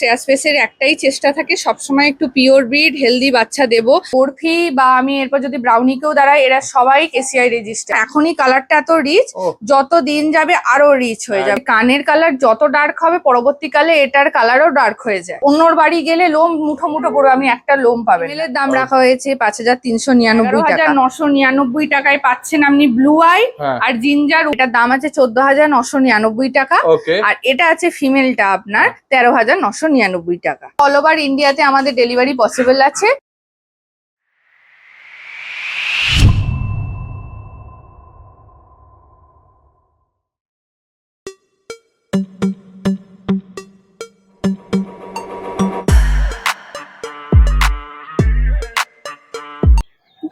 শ্রেয়া স্পেসের একটাই চেষ্টা থাকে সবসময় একটু পিওর ব্রিড হেলদি বাচ্চা দেবো। বরফি বা আমি এরপর যদি ব্রাউনিকেও দাঁড়াই, এরা সবাই কেসিআই রেজিস্টার। এখনই কালারটা এত রিচ, যত দিন যাবে আরো রিচ হয়ে যাবে। কানের কালার যত ডার্ক হবে পরবর্তীকালে এটার কালারও ডার্ক হয়ে যায়। অন্যর বাড়ি গেলে লোম মুঠো মুঠো পড়বে, আমি একটা লোম পাবেন। মেলের দাম রাখা হয়েছে 5399 টাকা। 999 টাকায় পাচ্ছেন আপনি ব্লু আই আর জিঞ্জার, এটার দাম আছে 14,999 টাকা। আর এটা আছে ফিমেলটা আপনার 13,999 টাকা। অল ওভার ইন্ডিয়াতে আমাদের ডেলিভারি পসিবল আছে।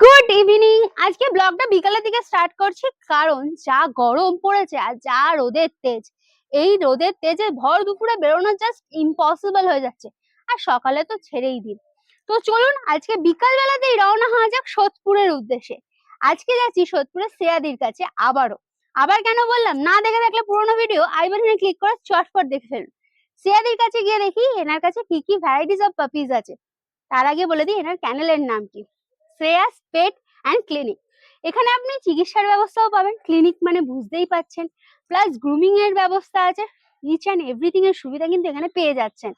Good evening. আজকে ব্লগটা বিকালের দিকে স্টার্ট করছি, কারণ যা গরম পড়েছে আর যা রোদের তেজ, এই রোদের তেজে ভর দুপুরে বেরোনো জাস্ট ইম্পসিবল হয়ে যাচ্ছে। আর সকালে তো ছেড়েই দিন। তো চলুন আজকে বিকাল বেলাতেই রওনা হওয়া যাক সোদপুরের উদ্দেশ্যে। আজকে যাচ্ছি সোদপুরের শ্রেয়াদির কাছে। আবার কেন বললাম, না দেখে থাকলে পুরোনো ভিডিও আই বাটনে ক্লিক করে চটপট দেখে ফেলুন। শ্রেয়াদির কাছে গিয়ে দেখি এনার কাছে কি কি ভ্যারাইটিস অফ পাপিজ আছে। তার আগে বলে দিই এনার চ্যানেলের নাম কি, শ্রেয়াস পেট অ্যান্ড ক্লিনিক। এখানে আপনি চিকিৎসার ব্যবস্থাও পাবেন, ক্লিনিক মানে বুঝতেই পাচ্ছেন, প্লাস গ্রুমিং এর ব্যবস্থা আছে। ইচ অ্যান্ড এভরিথিং এর সুবিধা কিন্তু এখানে পেয়ে যাচ্ছেন।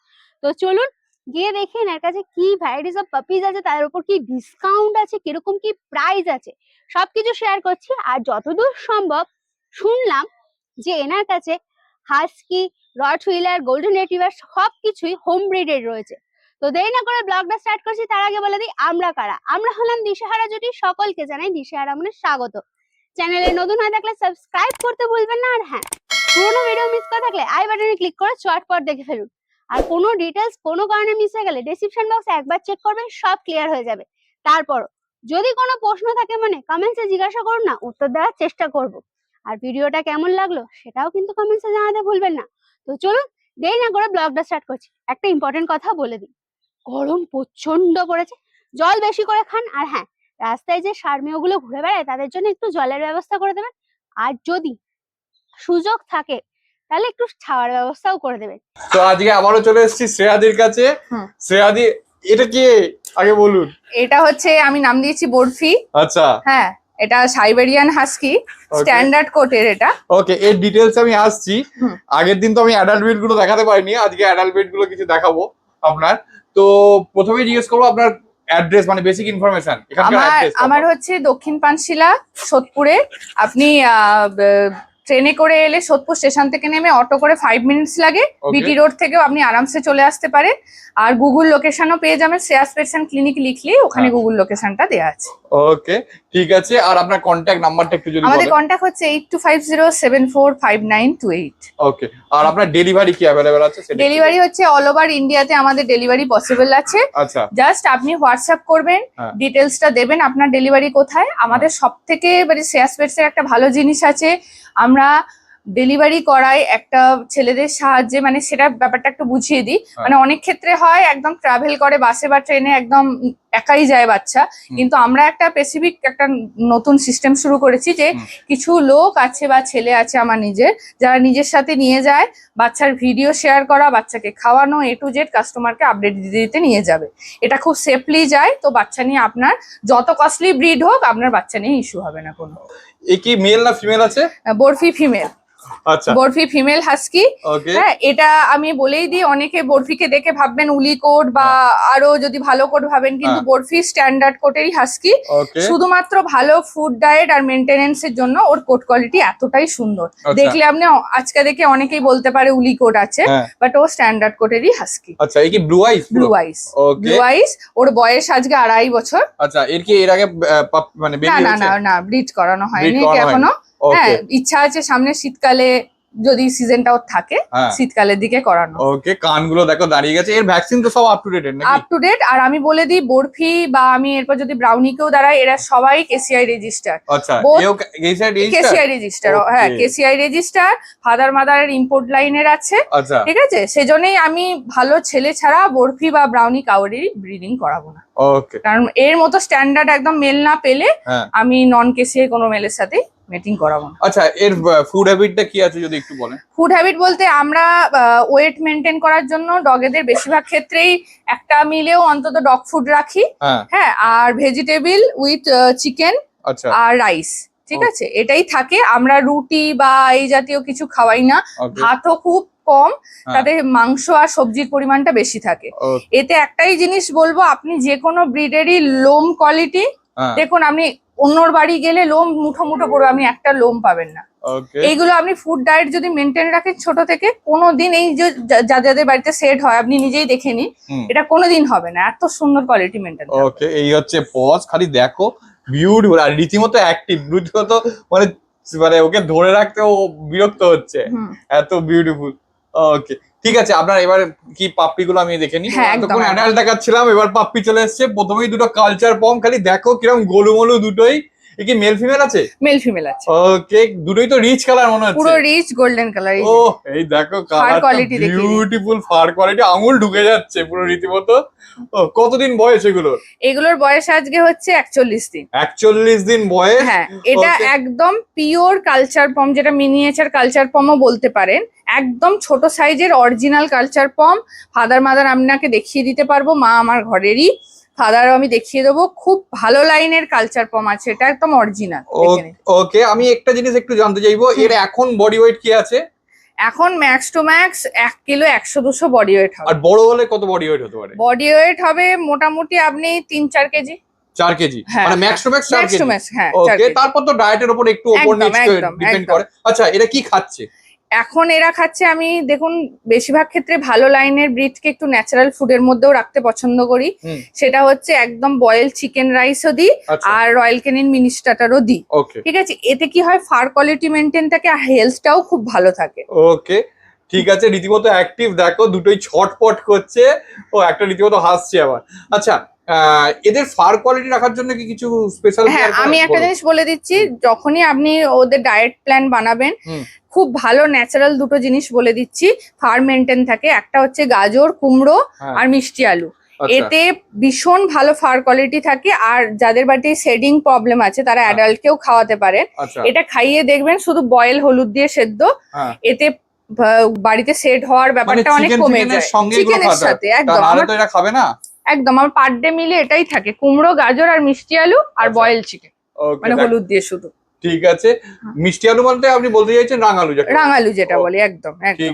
তো চলুন গিয়ে দেখেন এর কাছে কি ভ্যারাইটিস অফ পাপিজ আছে, তার উপর কি ডিসকাউন্ট আছে, কিরকম কি প্রাইস আছে, সবকিছু শেয়ার করছি। আর যতদূর সম্ভব শুনলাম যে এনার কাছে হাস্কি, রটহুইলার, গোল্ডেন রিট্রিভার সবকিছুই হোম ব্রিডের রয়েছে। তো দেরি না করে ব্লগটা স্টার্ট করছি। তার আগে বলে দিই আমরা কারা। আমরা হলাম দিশেহারা জুটি, সকলকে জানাই দিশেহারা মনে স্বাগত। চ্যানেলে নতুন হয়ে থাকলে সাবস্ক্রাইব করতে ভুলবেন না। আর হ্যাঁ, পুরোনো ভিডিও মিস করে থাকলে আই বাটনে ক্লিক করে চটপট দেখে ফেলুন। আর কোনো ডিটেলস কোনো কারণে মিস হয়ে গেলে ডেসক্রিপশন বক্সে একবার চেক করবেন, সব ক্লিয়ার হয়ে যাবে। তারপর যদি কোনো প্রশ্ন থাকে মনে, কমেন্টসে জিজ্ঞাসা করুন না, উত্তর দেওয়ার চেষ্টা করব। আর ভিডিওটা কেমন লাগলো সেটাও কিন্তু কমেন্টসে জানাতে ভুলবেন না। তো চলুন দেরি না করে ব্লগটা স্টার্ট করছি। একটা ইম্পর্টেন্ট কথা বলে দিই, গরম প্রচন্ড পড়েছে, জল বেশি করে খান। আর হ্যাঁ, রাস্তায় যে সারমেয়গুলো ঘুরে বেড়ায় তাদের জন্য একটু জলের ব্যবস্থা করে দেবেন। আর যদি সুযোগ থাকে তাহলে একটু ছাওয়ার ব্যবস্থাও করে দেবেন। তো আজকে আবারও চলে এসেছি শ্রেয়াদির কাছে। শ্রেয়াদি, এটা কি আগে বলুন? এটা হচ্ছে আমি নাম দিয়েছি বরফি। আচ্ছা, হ্যাঁ, এটা সাইবেরিয়ান হাস্কি স্ট্যান্ডার্ড কোটের। এটা ওকে, এর ডিটেইলস আমি আসছি। আগের দিন তো আমি অ্যাডাল্ট ব্রিড গুলো দেখাতে পারিনি, আজকে অ্যাডাল্ট ব্রিড গুলো কিছু দেখাবো আপনার। তো প্রথমে জিজ্ঞেস করবো আপনার অ্যাড্রেস, মানে বেসিক ইনফরমেশন। আমার হচ্ছে দক্ষিণ পানশিলা সোদপুরে। আপনি ট্রেনে করে এলে সোদপুর স্টেশন থেকে নেমে অটো করে 5 মিনিটস লাগে। বিটি রোড থেকেও আপনি আরামসে চলে আসতে পারেন। আর গুগল লোকেশনও পেয়ে যাবেন, শ্রেয়াস পেটস এন্ড ক্লিনিক লিখলেই ওখানে গুগল লোকেশনটা দেওয়া আছে। ওকে, ঠিক আছে। আর আপনার কন্ট্যাক্ট নাম্বারটা একটু যদি বলেন। আমাদের কন্ট্যাক্ট হচ্ছে 8250745928। ওকে, আর আপনার ডেলিভারি কি अवेलेबल আছে? ডেলিভারি হচ্ছে অল ওভার ইন্ডিয়াতে আমাদের ডেলিভারি পসিবল আছে। আচ্ছা, জাস্ট আপনি হোয়াটসঅ্যাপ করবেন, ডিটেলসটা দেবেন আপনার ডেলিভারি কোথায়। আমাদের সবথেকে মানে শ্রেয়াস পেটস এর একটা ভালো জিনিস আছে, আমরা ডেলিভারি করাই একটা ছেলেদের সাহায্যে, মানে সেটা ব্যাপারটা একটু বুঝিয়ে দিই। মানে অনেক ক্ষেত্রে হয় একদম ট্রাভেল করে বাসে বা ট্রেনে একদম একাই যায় বাচ্চা, কিন্তু আমরা একটা স্পেসিফিক একটা নতুন সিস্টেম শুরু করেছি যে কিছু লোক আছে বা ছেলে আছে আমার নিজের, যারা নিজের সাথে নিয়ে যায়, বাচ্চার ভিডিও শেয়ার করা, বাচ্চাকে খাওয়ানো, এ টু জেড কাস্টমারকে আপডেট দিতে দিতে নিয়ে যাবে। এটা খুব সেফলি যায়। তো বাচ্চা নিয়ে আপনার যত কস্টলি ব্রিড হোক, আপনার বাচ্চা নিয়ে ইস্যু হবে না কোনো। এ কি মেল না ফিমেল আছে? বরফি ফিমেল। আচ্ছা, বরফি ফিমেল হাস্কি। হ্যাঁ, এটা আমি বলেই দিই, অনেকে বরফিকে দেখে ভাববেন উলি কোট বা আরো যদি ভালো কোট ভাবেন, কিন্তু বরফি স্ট্যান্ডার্ড কোটেরই হাস্কি। শুধুমাত্র ভালো ফুড ডায়েট আর মেনটেনেন্স এর জন্য ওর কোট কোয়ালিটি এতটাই সুন্দর। দেখলে আপনি আজকে দেখে অনেকেই বলতে পারে উলি কোট আছে, বাট ও স্ট্যান্ডার্ড কোটেরই হাস্কি। আচ্ছা, এই কি ব্লু আইস? ব্লু আইস, ব্লু আইস। ওর বয়স আজকে 2.5 বছর। আচ্ছা, এর কি এর আগে মানে বেবি হয়েছে? না, ব্রিড করানো হয়নি এখনো। হ্যাঁ, ইচ্ছা আছে সামনে শীতকালে যদি সিজনটা ওর থাকে, শীতকালের দিকে করানো। ওকে, কানগুলো দেখো দাঁড়িয়ে গেছে। এর ভ্যাকসিন তো সব আপ টু ডেট নাকি? Up to date. আর আমি বলে দিই বরফি বা আমি এরপর যদি ব্রাউনিকেও দাঁড়াই, এরা সবাই কেসিআই রেজিস্টার। আচ্ছা, কেসিআই রেজিস্টার। হ্যাঁ, কেসিআই রেজিস্টার। ফাদার মাদারের ইম্পোর্ট লাইনের আছে। আচ্ছা, ঠিক আছে। সেজন্যই আমি ভালো ছেলে ছাড়া বরফি বা ব্রাউনি কাউরেরই ব্রিডিং করাবো না। ওকে, কারণ এর মতো স্ট্যান্ডার্ড একদম মেল না পেলে আমি নন কেসিআই কোনো মেলের সাথে মেটিং করাবো না। আচ্ছা, এর ফুড হ্যাবিটটা কি আছে যদি একটু বলেন? ফুড হ্যাবিট বলতে আমরা ওয়েট মেনটেন করার জন্য ডগেদের বেশিরভাগ ক্ষেত্রেই একটা মিলেও অন্তত ডগ ফুড রাখি। হ্যাঁ, আর ভেজিটেবল উইথ চিকেন আচ্ছা আর রাইস, ঠিক আছে, এটাই থাকে। আমরা রুটি বা এই জাতীয় কিছু খাওয়াই না। ভাতও খুব কম, তাতে মাংস আর সবজির পরিমাণটা বেশি থাকে। এতে একটাই জিনিস বলবো, আপনি যে কোনো ব্রিডেরই লোম কোয়ালিটি দেখুন, আপনি অন্যর বাড়ি গেলে লোম মুঠো মুঠো পড়বে, আপনি একটা লোম পাবেন না। এইগুলো আপনি ফুড ডায়েট যদি মেনটেন রাখেন ছোট থেকে, কোনোদিন এই যে যাদের বাড়িতে সেট হয় আপনি নিজেই দেখে নিন, এটা কোনোদিন হবে না। এত সুন্দর কোয়ালিটি মেনটেন। ওকে, এই হচ্ছে পজ, খালি দেখো বিউটিফুল আর রীতিমতো অ্যাক্টিভ, রীতিমতো মানে মানে ওকে ধরে রাখতে ও বিরক্ত হচ্ছে, এত বিউটিফুল। ওকে ঠিক আছে, আপনার এবার কি পাপ্পি গুলো আমি দেখে নিই। তখন অ্যাডাল্ট দেখাচ্ছিলাম, এবার পাপ্পি চলে এসেছে। প্রথমেই দুটো কালচার পম, খালি দেখো কিরকম গোলুমলু দুটোই। এ কি মেল ফিমেল আছে? মেল ফিমেল আছে। ওকে, দুটোই তো রিচ কালার মনে হচ্ছে, পুরো রিচ গোল্ডেন কালার। ও এই দেখো colour quality, beautiful fur quality, আঙুল ঢুকে যাচ্ছে পুরো রীতিমতো। ও কতদিন বয়স এগুলোর? এগুলোর বয়স আজকে হচ্ছে 41 দিন। 41 দিন বয়স। হ্যাঁ, এটা একদম পিওর কালচার পম, যেটা মিনিয়েচার কালচার পমও বলতে পারেন। একদম ছোট সাইজের অরিজিনাল কালচার পম। ফাদার মাদার আপনাকে দেখিয়ে দিতে পারবো, মা আমার ঘরেরই, ফাদারও আমি দেখিয়ে দেবো। খুব ভালো লাইনের কালচার পম আছে, এটা একদম অরিজিনাল। ওকে, আমি একটা জিনিস একটু জানতে চাইবো, এর এখন বডি ওয়েট কি আছে? এখন max to max 1 kilo 100-200 body weight হবে। আর বড় হলে কত বডি ওয়েট হতে পারে? বডি ওয়েট হবে মোটামুটি আপনি 3-4 কেজি। 4 কেজি মানে ম্যাক্স টু ম্যাক্স 4 কেজি। হ্যাঁ, ওকে, তারপর তো ডায়েটের উপর একটু ওপর নিচ ডিপেন্ড করে। আচ্ছা, এটা কি খাচ্ছে এখন? এরা খাচ্ছে, আমি দেখুন বেশিরভাগ ক্ষেত্রে ভালো লাইনের ব্রিডকে একটু ন্যাচারাল ফুডের মধ্যেও রাখতে পছন্দ করি। সেটা হচ্ছে একদম বয়েল চিকেন রাইসও দিই, আর রয়্যাল ক্যানিন মিনি স্টার্টারও দিই। ঠিক আছে, এতে কি হয়, ফার কোয়ালিটি মেনটেন থাকে আর হেলথটাও খুব ভালো থাকে। ওকে ঠিক আছে, রীতিমতো অ্যাক্টিভ, দেখো দুটোই ছটপট করছে, ও একটা রীতিমতো হাসছে আবার। আচ্ছা, এদের ফার কোয়ালিটি রাখার জন্য কি কিছু স্পেশাল? হ্যাঁ, আমি একটা জিনিস বলে দিচ্ছি, যখনই আপনি ওদের ডায়েট প্ল্যান বানাবেন, খুব ভালো ন্যাচারাল দুটো জিনিস বলে দিচ্ছি ফার মেনটেন থাকে। একটা হচ্ছে গাজর, কুমড়ো আর মিষ্টি আলু। এতে ভীষণ ভালো ফার কোয়ালিটি থাকে। আর যাদের বাড়িতে শেডিং প্রবলেম আছে তারা অ্যাডাল্টকেও খাওয়াতে পারেন। এটা খাইয়ে দেখবেন, শুধু বয়েল হলুদ দিয়ে সেদ্ধ, এতে বাড়িতে সেট হওয়ার ব্যাপারটা অনেক কমে যায়। চিকেনের সাথে একদম খাবে না, একদম আমার পার ডে মিলে এটাই থাকে, কুমড়ো, গাজর আর মিষ্টি আলু আর বয়েল চিকেন, মানে হলুদ দিয়ে শুধু। ঠিক আছে, মিষ্টি আলু বলতে আপনি বলতে চাইছেন রাঙালু? রাঙালু যেটা বলি, একদম একদম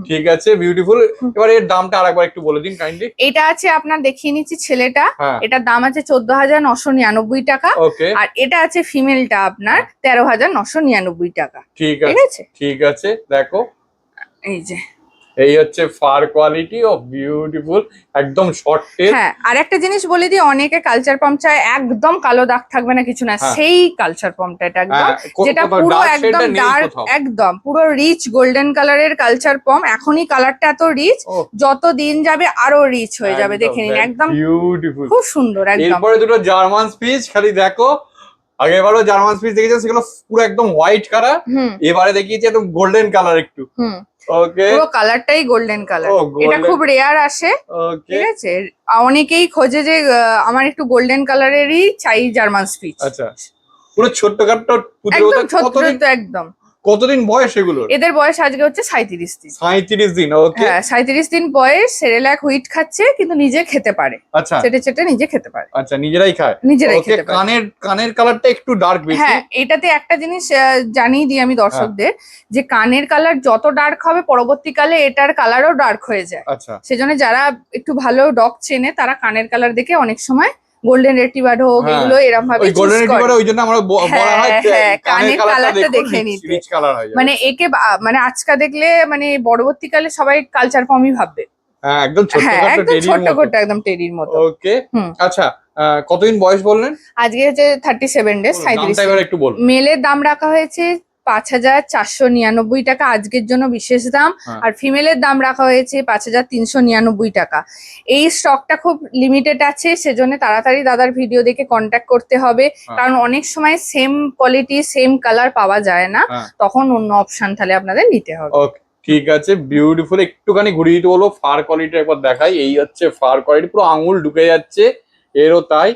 ঠিক আছে, বিউটিফুল। এবার এর দামটা আরেকবার একটু বলে দিন কাইন্ডলি। এটা আছে আপনার দেখিয়ে নিচ্ছি ছেলেটা, এটার দাম আছে 14,999 টাকা। আর এটা আছে ফিমেলটা আপনার 13,999 টাকা। ঠিক আছে, ঠিক আছে, দেখো এই যে এই হচ্ছে ফার কোয়ালিটি ও বিউটিফুল, একদম শর্ট টেল। হ্যাঁ, আর একটা জিনিস বলে দিই, অনেকে কালচার পম চায় একদম কালো দাগ থাকবে না, কিছু না, সেই কালচার পমটা এটা একদম, যেটা পুরো একদম ডার্ক, একদম পুরো রিচ গোল্ডেন কালারের কালচার পম। এখনই কালারটা এত রিচ, যত দিন যাবে আরো রিচ হয়ে যাবে, দেখে নিন, একদম বিউটিফুল, খুব সুন্দর একদম। এরপরে দুটো জার্মান স্পিচ, খালি দেখো, আগেবারও জার্মান স্পিচ দেখেছেন, সেগুলো পুরো একদম হোয়াইট কালার, এবারে দেখিয়েছি একদম গোল্ডেন কালার একটু। ওকে, পুরো কালারটাই গোল্ডেন কালার, এটা খুব রেয়ার আসে। ঠিক আছে, অনেকেই খোঁজে যে আমার একটু গোল্ডেন কালারেরই চাই জার্মান স্পিচ। আচ্ছা, পুরো ছোট্টখাট্ট একদম ছোট্ট, একদম। কতদিন বয়স এগুলো? এদের বয়স আজকে হচ্ছে 37 দিন। 37 দিন, ওকে। হ্যাঁ, 37 দিন বয়স, সেরেলাক হুইট খাচ্ছে, কিন্তু নিজে খেতে পারে। আচ্ছা, চেটে চেটে নিজে খেতে পারে। আচ্ছা, নিজেরাই খায়, নিজেরাই খেতে পারে। কানের কালারটা একটু ডার্ক বেশি। হ্যাঁ, এটাতে একটা জিনিস জানিয়ে দিই আমি দর্শকদের, যে কানের কালার যত ডার্ক হবে পরবর্তীকালে এটার কালারও ডার্ক হয়ে যায়। আচ্ছা, সেজন্য যারা একটু ভালো ডগ চেনে তারা কানের কালার দেখে অনেক সময় গোল্ডেন রেট্রিভার হোক, এগুলো এরকম ভাবে চুজ করে। গোল্ডেন রেট্রিভার ওই জন্য আমরা বলা হয় কানের কালারটা দেখে নিতে, রিচ কালার হয়, মানে একে মানে আজকা দেখলে মানে পরবর্তীকালে সবাই কালচার পমই ভাববে। হ্যাঁ, একদম ছোট্ট একদম টেরির মতো। ওকে, আচ্ছা, কতদিন বয়স বললেন? আজকে হচ্ছে 37 ডেজ। 37 একটু বলুন। মেলের দাম রাখা হয়েছে 5,499 টাকা আজকের জন্য বিশেষ দাম, আর ফিমেলের দাম রাখা হয়েছে 5,399 টাকা। এই স্টকটা খুব লিমিটেড আছে, সেজন্য তাড়াতাড়ি দাদার ভিডিও দেখে কন্ট্যাক্ট করতে হবে, কারণ অনেক সময় সেম কোয়ালিটি সেম কালার পাওয়া যায় না, তখন অন্য অপশন তাহলে আপনাদের নিতে হবে। ওকে, ঠিক আছে, বিউটিফুল। একটুখানি ঘুরিয়ে দিতে বলবো, ফার কোয়ালিটি একবার দেখাই। এই হচ্ছে ফার কোয়ালিটি, পুরো আঙুল ঢুকে যাচ্ছে, এরও তাই।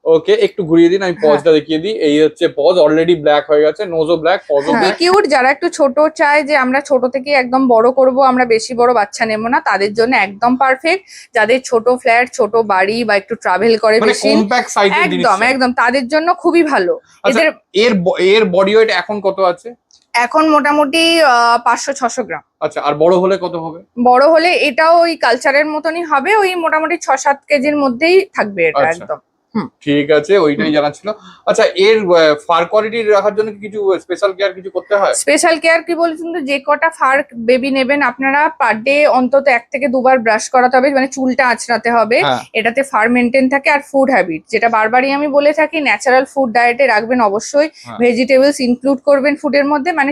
ওকে, একটু ঘুরিয়ে দিন, আমি পজটা দেখিয়ে দিই। এই হচ্ছে পজ, অলরেডি ব্ল্যাক হয়ে গেছে, নোজও ব্ল্যাক, পজও ব্ল্যাক। কিউট যারা একটু ছোট চায় যে আমরা ছোট থেকে একদম বড় করব, আমরা বেশি বড় বাচ্চা নেব না, তাদের জন্য একদম পারফেক্ট। যাদের ছোট ফ্ল্যাট, ছোট বাড়ি বা একটু ট্রাভেল করে মানে বেশি, কম্প্যাক্ট সাইজের জিনিস। একদম একদম তাদের জন্য খুবই ভালো। আচ্ছা, এর বডি ওয়েট এখন কত আছে? এখন মোটামুটি 500-600 গ্রাম। আচ্ছা, আর বড় হলে কত হবে? বড় হলে এটাও ওই কালচারের মতনই হবে, ওই মোটামুটি 6-7 কেজির মধ্যেই থাকবে এটা। আচ্ছা। একদম ঠিক আছে, ওইটাই জানা ছিল। আচ্ছা, এর ফার কোয়ালিটি রাখার জন্য কিছু স্পেশাল কেয়ার কিছু করতে হয়? স্পেশাল কেয়ার কি বলছেন, তো যে কটা ফার বেবি নেবেন আপনারা পার ডে অন্তত 1 থেকে 2 বার ব্রাশ করাতে হবে, মানে চুলটা আঁচড়াতে হবে। হ্যাঁ। এটাতে ফার মেনটেন থাকে। আর ফুড হ্যাবিট, যেটা বারবারই আমি বলে থাকি, ন্যাচারাল ফুড ডায়েটে রাখবেন অবশ্যই। হ্যাঁ। ভেজিটেবলস ইনক্লুড করবেন ফুডের মধ্যে, মানে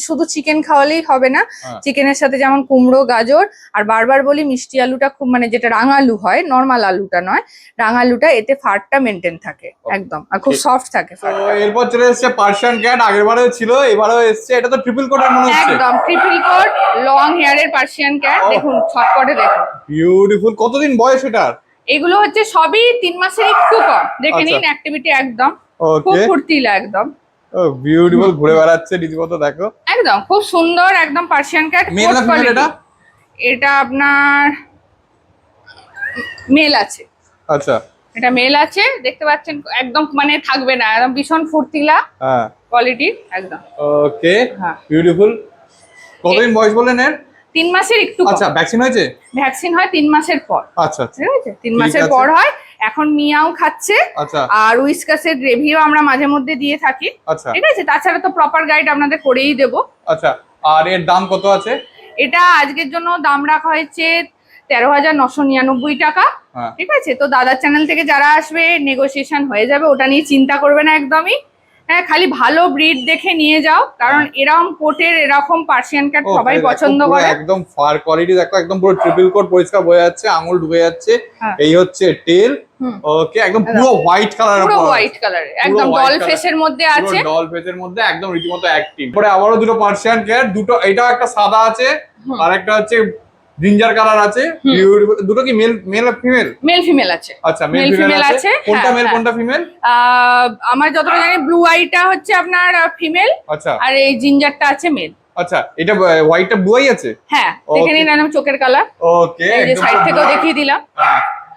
শুধু চিকেন খাওয়ালেই হবে না। হ্যাঁ। চিকেনের সাথে যেমন কুমড়ো, গাজর, আর বারবার বলি মিষ্টি আলুটা খুব, মানে যেটা রাঙালু হয়, নর্মাল আলুটা নয়, রাঙালুটা, এতে ফারটা মেনটেন থাকে একদম, আর খুব সফট থাকে তো ফারটা। এরপর চলে এসেছে পার্সিয়ান ক্যাট, আগেরবারেও ছিল, এবারেও এসেছে। এটা তো ট্রিপল কোটের মনে হচ্ছে। একদম ট্রিপল কোট লং হেয়ারের পার্সিয়ান ক্যাট। দেখুন ছটপটে দেখুন, বিউটিফুল। কতদিন বয়স এটার? এগুলো হচ্ছে সবই 3 মাসের একটু কম। দেখে আচ্ছা। নিন অ্যাক্টিভিটি একদম খুব ওকে, ফুর্তিলা একদম। ও বিউটিফুল, ঘুরে বেড়াচ্ছে রীতিমতো, দেখো। একদম খুব সুন্দর একদম পার্সিয়ান ক্যাট। মেল না ফিমেল এটা? এটা আপনার মেল আছে। আচ্ছা। এটা মেল আছে, দেখতে পাচ্ছেন একদম মানে থাকবে না, একদম ভীষণ ফুর্তিলা হ্যাঁ। কোয়ালিটি একদম। ওকে, হ্যাঁ। বিউটিফুল। কতদিন বয়স বললেন এর? 3 মাসের একটু কম। আচ্ছা, ভ্যাকসিন হয়েছে? ভ্যাকসিন হয় 3 মাসের পর। আচ্ছা আচ্ছা। ঠিক আছে, 3 ঠিক মাসের আছে। পর হয়। এখন মিয়াও খাচ্ছে, আচ্ছা আর উইসকাসের গ্রেভিও আমরা মাঝে মধ্যে দিয়ে থাকি। আচ্ছা ঠিক আছে, তাছাড়া তো প্রপার গাইড আপনাদের করেই দেবো। আচ্ছা। আর এর দাম কত আছে? এটা আজকের জন্য দাম রাখা হয়েছে 13,999 টাকা। হ্যাঁ। ঠিক আছে, তো দাদার চ্যানেল থেকে যারা আসবে নেগোসিয়েশন হয়ে যাবে, ওটা নিয়ে চিন্তা করবে না একদমই। হ্যাঁ, খালি ভালো ব্রিড দেখে নিয়ে যাও, কারণ এরকম কোটের এরকম পার্সিয়ান ক্যাট ও, সবাই দেখো, পছন্দ পুরো করে। একদম ফার কোয়ালিটি দেখো, একদম পুরো ট্রিপল কোট, পরিষ্কার বোঝা যাচ্ছে, আঙুল ঢুকে যাচ্ছে। হ্যাঁ। এই হচ্ছে টেল। হুম। ওকে, একদম পুরো হোয়াইট কালার, পুরো হোয়াইট কালারের, একদম white ডল color। ফেসের মধ্যে আছে। ডল ফেসের মধ্যে একদম রীতিমতো অ্যাক্টিভ। পরে আবারও দুটো পার্সিয়ান ক্যাট, দুটো, এটাও একটা সাদা আছে, আর একটা হচ্ছে জিঞ্জার কালার আছে। Beautiful। দুটো কি মেল আর ফিমেল? মেল ফিমেল আছে। আচ্ছা, মেল Male ফিমেল female আছে। আছে, কোনটা হ্যাঁ, মেল হ্যাঁ। কোনটা ফিমেল? আমার যতটা জানি ব্লু আইটা হচ্ছে আপনার ফিমেল, আচ্ছা আর এই জিঞ্জারটা আছে মেল। আচ্ছা, এটা হোয়াইটটা ব্লুই আছে। হ্যাঁ, দেখে নিন একদম চোখের কালার। ওকে, এই যে সাইড থেকেও দেখিয়ে দিলাম।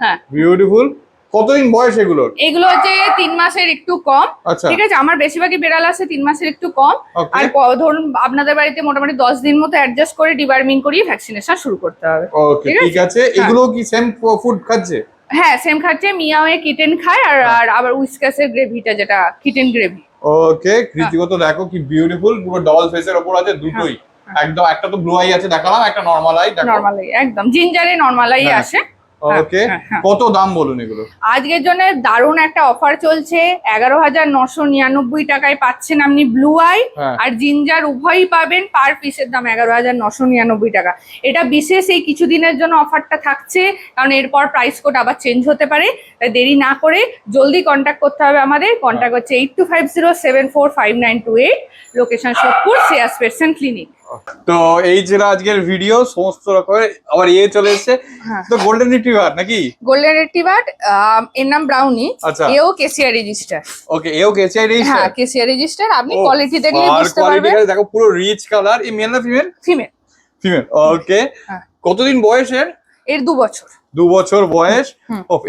হ্যাঁ, বিউটিফুল। কতদিন বয়স এগুলোর? এগুলো হচ্ছে 3 মাসের একটু কম। আচ্ছা। ঠিক আছে, আমার বেশিরভাগই বেড়াল আছে 3 মাসের একটু কম। Okay. আর ধরুন আপনাদের বাড়িতে মোটামুটি 10 দিন মতো অ্যাডজাস্ট করে ডিবার্মিং করিয়ে ভ্যাকসিনেশন শুরু করতে হবে। ওকে, ঠিক আছে। এগুলো কি সেম ফুড খাচ্ছে? হ্যাঁ, সেম খাচ্ছে। মিয়াওয়ে কিটেন খায়, আর আবার উইসকাসের গ্রেভিটা, যেটা কিটেন গ্রেভি। ওকে, রীতিমত দেখো কি বিউটিফুল, পুরো ডল ফেসের ওপর আছে দুটোই। একদম, একটা তো ব্লু আই আছে দেখালাম, একটা নরমাল আই দেখো। নরমাল একদম জিঞ্জারে নরমাল আই হ্যাঁ। আসে। ওকে, হ্যাঁ, হ্যাঁ। কত দাম বলুন এগুলো? আজকের জন্য দারুণ একটা অফার চলছে। 11,999 টাকায় পাচ্ছেন আপনি ব্লু আই হ্যাঁ। আর জিঞ্জার, উভয়ই পাবেন। পার পিসের দাম 11,999 টাকা। এটা বিশেষ এই কিছুদিনের জন্য অফারটা থাকছে, কারণ এরপর প্রাইস কোড আবার চেঞ্জ হতে পারে। তাই দেরি না করে জলদি কন্ট্যাক্ট করতে হবে আমাদের। কন্ট্যাক্ট হচ্ছে 8250745928, location Sodepur, Shreyas pets clinic. তো এই ছিল আজকের ভিডিও, সমস্ত রকমের। আবার চলে এসেছে হ্যাঁ। তো গোল্ডেন রিট্রিভার নাকি? গোল্ডেন রিট্রিভার, এর নাম ব্রাউনি। আচ্ছা। এও কেসিআর রেজিস্টার। ওকে, এও কেসিআই রেজিস্টার। হ্যাঁ, কেসিআর রেজিস্টার। আপনি কোয়ালিটি দেখলে বুঝতে কোয়ালিটি পারবেন। দেখো, পুরো রিচ কালার। এই মেল না ফিমেল? ফিমেল। ফিমেল। ওকে, হ্যাঁ। কতদিন বয়সের? এর 2 বছর। 2 বছর বয়স।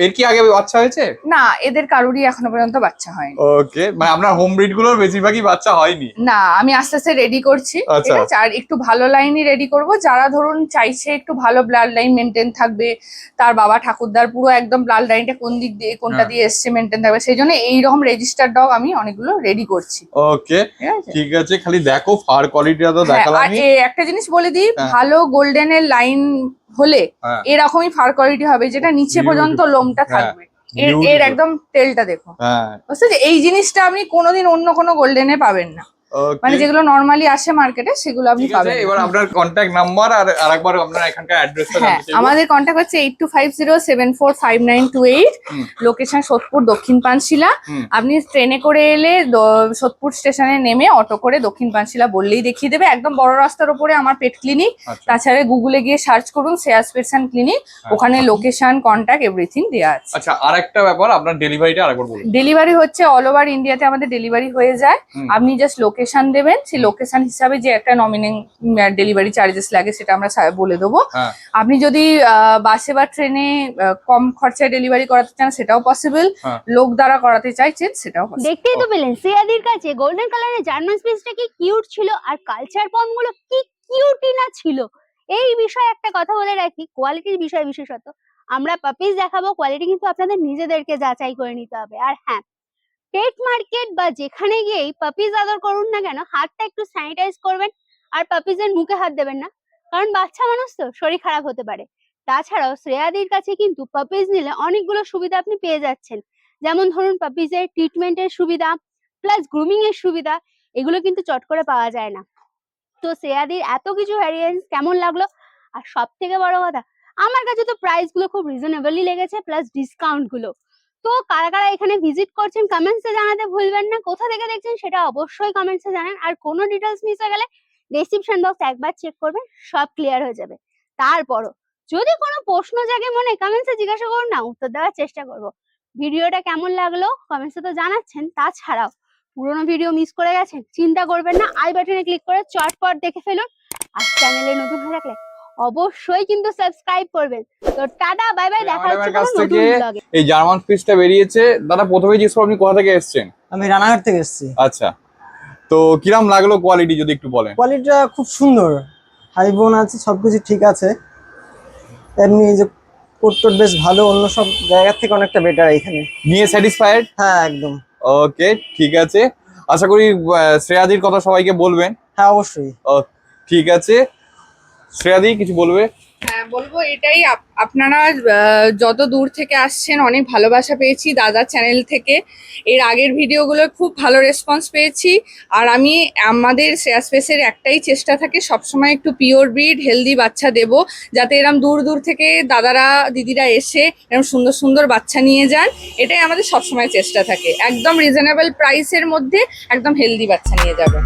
এর কি আগে বাচ্চা হয়েছে? না, এদের কারোরই এখনো পর্যন্ত বাচ্চা হয়নি। ওকে, মানে আপনার হোম ব্রিড গুলোর বেশিরভাগই বাচ্চা হয়নি। না, আমি আস্তে আস্তে রেডি করছি। আচ্ছা। ঠিক আছে, আর একটু ভালো লাইনই রেডি করব। যারা ধরুন চাইছে একটু ভালো ব্লাড লাইন মেনটেন থাকবে, তার বাবা ঠাকুরদার পুরো একদম ব্লাড লাইনটা কোন দিক দিয়ে কোনটা হ্যাঁ। দিয়ে এসছে মেনটেন থাকবে, সেই জন্য এইরকম রেজিস্টার ডগ আমি অনেকগুলো রেডি করছি। ওকে, ঠিক আছে। ঠিক আছে। খালি দেখো ফার কোয়ালিটিটা তো হ্যাঁ, দেখালাম আর আমি। একটা জিনিস বলে দিই, হ্যাঁ। ভালো গোল্ডেনের লাইন হলে হ্যাঁ। এরকমই ফার কোয়ালিটি হবে, যেটা নিচে পর্যন্ত লোমটা হ্যাঁ, থাকবে। এর beautiful। একদম তেলটা দেখো, হ্যাঁ। বুঝতে, এই জিনিসটা আপনি কোনোদিন অন্য কোনো গোল্ডেনে পাবেন না। মানে যেগুলো নরমালি আসে মার্কেটে সেগুলো আপনি ঠিক আছে, পাবেন। এবার আপনার কন্ট্যাক্ট নাম্বার আর আরেকবার আপনার এখানকার অ্যাড্রেসটা হ্যাঁ, জানতে চাইবো। আমাদের কন্ট্যাক্ট হচ্ছে 8250745928, লোকেশন সোদপুর দক্ষিণ পানশিলা। আপনি ট্রেনে করে এলে সোদপুর স্টেশনে নেমে অটো করে দক্ষিণ পানশিলা বললেই দেখিয়ে দেবে। একদম বড় রাস্তার উপরে আমার পেট ক্লিনিক। আচ্ছা। তাছাড়া গুগলে গিয়ে সার্চ করুন শ্রেয়াস পেটস অ্যান্ড ক্লিনিক, ওখানে লোকেশন, কন্ট্যাক্ট এভরিথিং দেওয়া আছে। আচ্ছা, আরেকটা ব্যাপার, আপনার ডেলিভারিটা আরেকবার বলুন। ডেলিভারি হচ্ছে অল ওভার ইন্ডিয়াতে আমাদের ডেলিভারি হয়ে যায়। আপনি জাস্ট লোকেশন দেবেন, সেই লোকেশন হিসাবে যে একটা নমিনেল ডেলিভারি চার্জেস লাগে সেটা আমরা বলে দেবো। আপনি যদি বাসে বা ট্রেনে কম খরচায় ডেলিভারি করাতে চান সেটাও পসিবল, লোক দ্বারা করাতে চাইছেন সেটাও পসিবল। দেখতেই তো পেলেন শ্রেয়াদির কাছে গোল্ডেন কালারের জার্মান স্পিচটা কি কিউট ছিল, আর কালচার পমগুলো কি কিউটি না ছিল। এই বিষয়ে একটা কথা বলে রাখি, কোয়ালিটির বিষয় বিশেষত আমরা পাপিস দেখাবো, কোয়ালিটি কিন্তু আপনাদের নিজেদেরকে যাচাই করে নিতে হবে। আর হ্যাঁ, পেট মার্কেট বা যেখানে গিয়েই পাপিস আদর করুন না কেন, হাতটা একটু স্যানিটাইজ করবেন আর পাপিসের মুখে হাত দেবেন না, কারণ বাচ্চা মানুষ তো শরীর খারাপ হতে পারে। তাছাড়াও শ্রেয়াদির কাছে কিন্তু পাপিস নিলে অনেকগুলো সুবিধা আপনি পেয়ে যাচ্ছেন, যেমন ধরুন পাপিসের ট্রিটমেন্টের সুবিধা প্লাস গ্রুমিং এর সুবিধা, এগুলো কিন্তু চট করে পাওয়া যায় না। তো শ্রেয়াদির এত কিছু ভ্যারিয়েন্স কেমন লাগলো, আর সব থেকে বড় কথা আমার কাছে তো প্রাইস গুলো খুব রিজনেবলি লেগেছে, প্লাস ডিসকাউন্ট গুলো। তো কারা কারা এখানে ভিজিট করছেন কমেন্টসে জানাতে ভুলবেন না, কোথা থেকে দেখছেন সেটা অবশ্যই কমেন্টসে জানান। আর কোনো ডিটেলস মিস হয়ে গেলে ডেসক্রিপশন বক্স একবার চেক করবেন, সব ক্লিয়ার হয়ে যাবে। তারপরও যদি কোনো প্রশ্ন জাগে মনে, কমেন্টসে জিজ্ঞাসা করুন না, উত্তর দেওয়ার চেষ্টা করব। ভিডিওটা কেমন লাগলো কমেন্টসে তো জানাচ্ছেন, তাছাড়াও পুরোনো ভিডিও মিস করে গেছেন চিন্তা করবেন না, আই বাটনে ক্লিক করে চটপট দেখে ফেলুন। আর চ্যানেলে নতুন হয়ে থাকলে অবশ্যই কিন্তু সাবস্ক্রাইব করবেন। তো টাটা, বাই বাই, দেখা হচ্ছে কোনো নতুন ব্লগে। এই জার্মান স্পিচটা বেরিয়েছে, দাদা প্রথমেই জিজ্ঞেস করো আপনি কোথা থেকে এসেছেন? আমি রানাঘাট থেকে এসেছি। আচ্ছা, তো কিরম লাগলো কোয়ালিটি যদি একটু বলেন? কোয়ালিটিটা খুব সুন্দর, হাই বোন আছে, সবকিছু ঠিক আছে। এমনি এই যে কোটটোট বেশ ভালো, অন্য সব জায়গার থেকে অনেকটা বেটার এখানে। নিয়ে স্যাটিসফাইড? হ্যাঁ, একদম। ওকে, ঠিক আছে, আশা করি শ্রেয়াদির কথা সবাইকে বলবেন। হ্যাঁ, অবশ্যই। ঠিক আছে, শ্রেয়াদি কিছু বলবে? হ্যাঁ, বলবো এটাই, আপনারা যত দূর থেকে আসছেন অনেক ভালোবাসা পেয়েছি দাদার চ্যানেল থেকে। এর আগের ভিডিওগুলো খুব ভালো রেসপন্স পেয়েছি। আর আমি আমাদের শ্রেয়াস পেটসের একটাই চেষ্টা থাকে সবসময় একটু পিওর ব্রিড হেলদি বাচ্চা দেব, যাতে এরম দূর দূর থেকে দাদারা দিদিরা এসে এরম সুন্দর সুন্দর বাচ্চা নিয়ে যান। এটাই আমাদের সবসময় চেষ্টা থাকে, একদম রিজনেবল প্রাইসের মধ্যে একদম হেলদি বাচ্চা নিয়ে যাবেন।